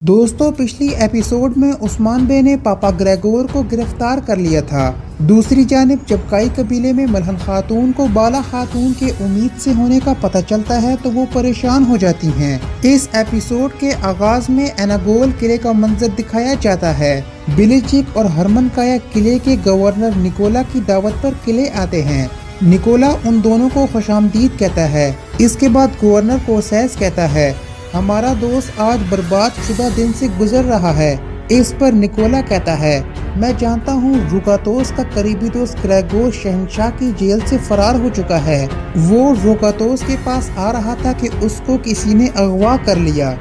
दोस्तों, पिछली एपिसोड में उस्मान बे ने पापा ग्रेगोर को गिरफ्तार कर लिया था। दूसरी जानिब जब काई कबीले में मलहन खातून को बाला खातून के उम्मीद से होने का पता चलता है तो वो परेशान हो जाती हैं। इस एपिसोड के आगाज में एनागोल किले का मंजर दिखाया जाता है। बिलिचिक और हरमन काया किले के गवर्नर निकोला की दावत पर किले आते हैं। निकोला उन दोनों को खुशामदीद कहता है। इसके बाद गवर्नर कोसेस कहता है, हमारा दोस्त आज बर्बाद शुदा दिन से गुजर रहा है। इस पर निकोला कहता है, मैं जानता हूँ रोगातोस का करीबी दोस्त ग्रेगोर शहंशाह की जेल से फरार हो चुका है। वो रोगातोस के पास आ रहा था कि उसको किसी ने अगवा कर लिया।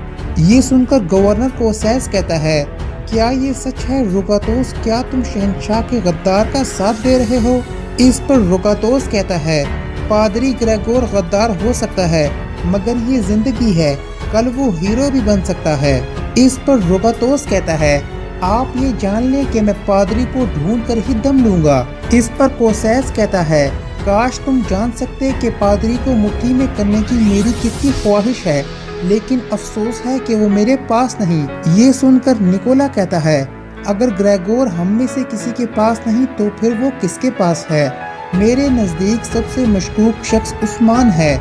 ये सुनकर गवर्नर कोसेस कहता है, क्या ये सच है रोगातोस? क्या तुम शहंशाह के गद्दार का साथ दे रहे हो? इस पर रोगातोस कहता है, पादरी ग्रेगोर गद्दार हो सकता है मगर ये जिंदगी है, कल वो हीरो भी बन सकता है। इस पर रोगातोस कहता है, आप ये जान लें कि मैं पादरी को ढूंढ कर ही दम लूंगा। इस पर कोसेस कहता है, काश तुम जान सकते कि पादरी को मुट्ठी में करने की मेरी कितनी ख्वाहिश है, लेकिन अफसोस है कि वो मेरे पास नहीं। ये सुनकर निकोला कहता है, अगर ग्रेगोर हम में से किसी के पास नहीं तो फिर वो किसके पास है? मेरे नजदीक सबसे मशकूक शख्स उस्मान है।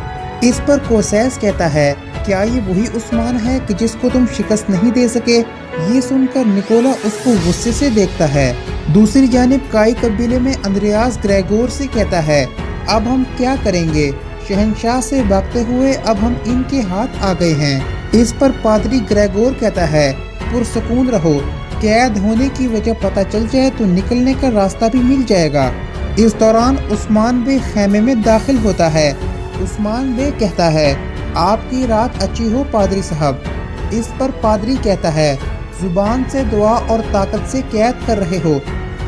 इस पर कोसेस कहता है, क्या ये वही उस्मान है कि जिसको तुम शिकस्त नहीं दे सके? ये सुनकर निकोला उसको गुस्से से देखता है। दूसरी जानिब काई कबीले में अंद्रेयास ग्रेगोर से कहता है, अब हम क्या करेंगे? शहंशाह से भागते हुए अब हम इनके हाथ आ गए हैं। इस पर पादरी ग्रेगोर कहता है, पुरसकून रहो, कैद होने की वजह पता चल जाए तो निकलने का रास्ता भी मिल जाएगा। इस दौरान उस्मान बे खेमे में दाखिल होता है। उस्मान बे कहता है, आपकी रात अच्छी हो पादरी साहब। इस पर पादरी कहता है, जुबान से दुआ और ताकत से कैद कर रहे हो,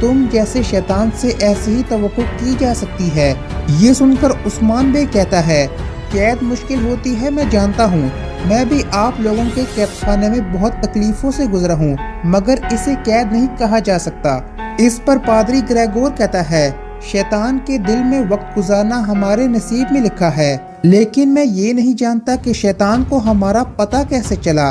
तुम जैसे शैतान से ऐसी ही तवक्को की जा सकती है। ये सुनकर उस्मान बे कहता है, कैद मुश्किल होती है मैं जानता हूँ, मैं भी आप लोगों के कैद खाने में बहुत तकलीफों से गुजरा हूँ, मगर इसे कैद नहीं कहा जा सकता। इस पर पादरी ग्रेगोर कहता है, शैतान के दिल में वक्त गुजारना हमारे नसीब में लिखा है, लेकिन मैं ये नहीं जानता कि शैतान को हमारा पता कैसे चला।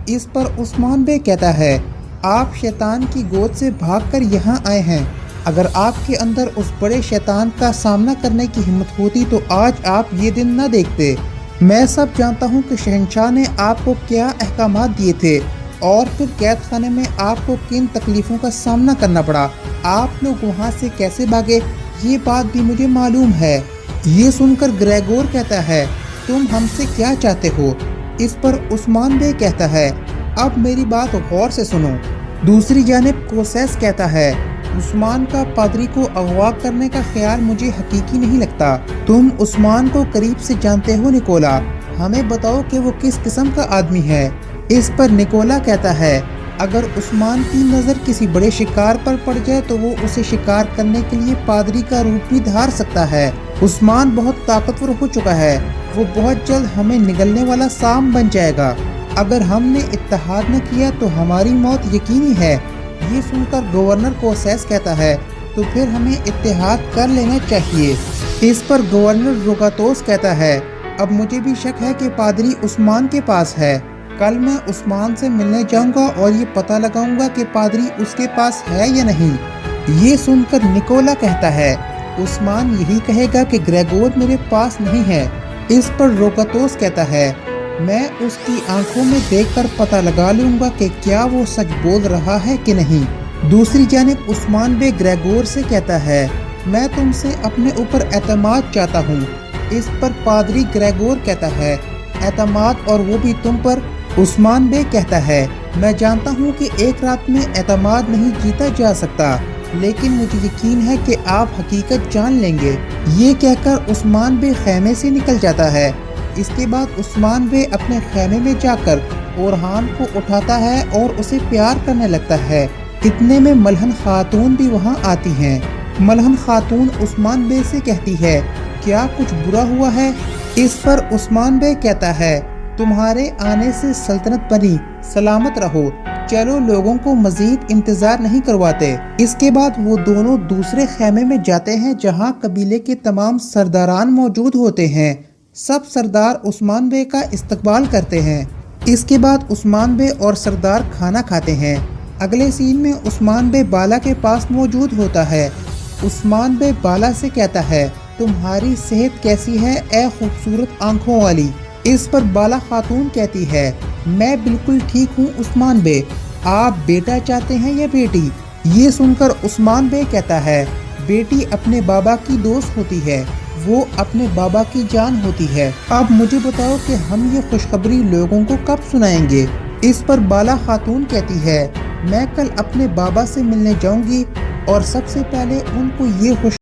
इस पर उस्मान बे कहता है, आप शैतान की गोद से भागकर यहाँ आए हैं। अगर आपके अंदर उस बड़े शैतान का सामना करने की हिम्मत होती तो आज आप ये दिन न देखते। मैं सब जानता हूँ कि शहंशाह ने आपको क्या अहकामात दिए थे और फिर कैद खाने में आपको किन तकलीफ़ों का सामना करना पड़ा। आप लोग वहाँ से कैसे भागे, ये बात भी मुझे मालूम है। ये सुनकर ग्रेगोर कहता है, तुम हमसे क्या चाहते हो? इस पर उस्मान बे कहता है, अब मेरी बात गौर से सुनो। दूसरी जानिब कोसेस कहता है, उस्मान का पादरी को अगवा करने का ख्याल मुझे हकीकी नहीं लगता। तुम उस्मान को करीब से जानते हो निकोला, हमें बताओ कि वो किस किस्म का आदमी है। इस पर निकोला कहता है, अगर उस्मान की नज़र किसी बड़े शिकार पर पड़ जाए तो वो उसे शिकार करने के लिए पादरी का रूप भी धार सकता है। उस्मान बहुत ताकतवर हो चुका है, वो बहुत जल्द हमें निगलने वाला साम बन जाएगा। अगर हमने इत्तेहाद न किया तो हमारी मौत यकीनी है। ये सुनकर गवर्नर कोसेस कहता है, तो फिर हमें इत्तेहाद कर लेना चाहिए। इस पर गवर्नर रोगातोस कहता है, अब मुझे भी शक है कि पादरी उस्मान के पास है। कल मैं उस्मान से मिलने जाऊंगा और ये पता लगाऊंगा कि पादरी उसके पास है या नहीं। ये सुनकर निकोला कहता है, उस्मान यही कहेगा कि ग्रेगोर मेरे पास नहीं है। इस पर रोगातोस कहता है, मैं उसकी आंखों में देखकर पता लगा लूंगा कि क्या वो सच बोल रहा है कि नहीं। दूसरी जानिब उस्मान बे ग्रेगोर से कहता है, मैं तुमसे अपने ऊपर एतमाद चाहता हूँ। इस पर पादरी ग्रेगोर कहता है, एतमाद और वो भी तुम पर? उस्मान बे कहता है, मैं जानता हूँ कि एक रात में एतमाद नहीं जीता जा सकता, लेकिन मुझे यकीन है कि आप हकीकत जान लेंगे। ये कहकर उस्मान बे खेमे से निकल जाता है। इसके बाद उस्मान बे अपने खेमे में जाकर ओरहान को उठाता है और उसे प्यार करने लगता है। इतने में मलहन खातून भी वहाँ आती हैं। मलहन खातून उस्मान बे से कहती है, क्या कुछ बुरा हुआ है? इस पर उस्मान बे कहता है, तुम्हारे आने से सल्तनत बनी, सलामत रहो, चलो लोगों को मजीद इंतजार नहीं करवाते। इसके बाद वो दोनों दूसरे खेमे में जाते हैं जहाँ कबीले के तमाम सरदारान मौजूद होते हैं। सब सरदार उस्मान बे का इस्तकबाल करते हैं। اس کے بعد عثمان بے اور سردار کھانا کھاتے ہیں۔ اگلے سین میں عثمان بے بالا کے پاس موجود ہوتا ہے۔ عثمان بے بالا سے کہتا ہے تمہاری صحت کیسی ہے اے خوبصورت آنکھوں والی؟ اس پر بالا خاتون کہتی ہے میں بالکل ٹھیک ہوں عثمان بے، آپ بیٹا چاہتے ہیں یا بیٹی؟ یہ سن کر عثمان بے کہتا ہے بیٹی اپنے بابا کی دوست ہوتی ہے، وہ اپنے بابا کی جان ہوتی ہے، اب مجھے بتاؤ کہ ہم یہ خوشخبری لوگوں کو کب سنائیں گے؟ اس پر بالا خاتون کہتی ہے میں کل اپنے بابا سے ملنے جاؤں گی اور سب سے پہلے ان کو یہ خوش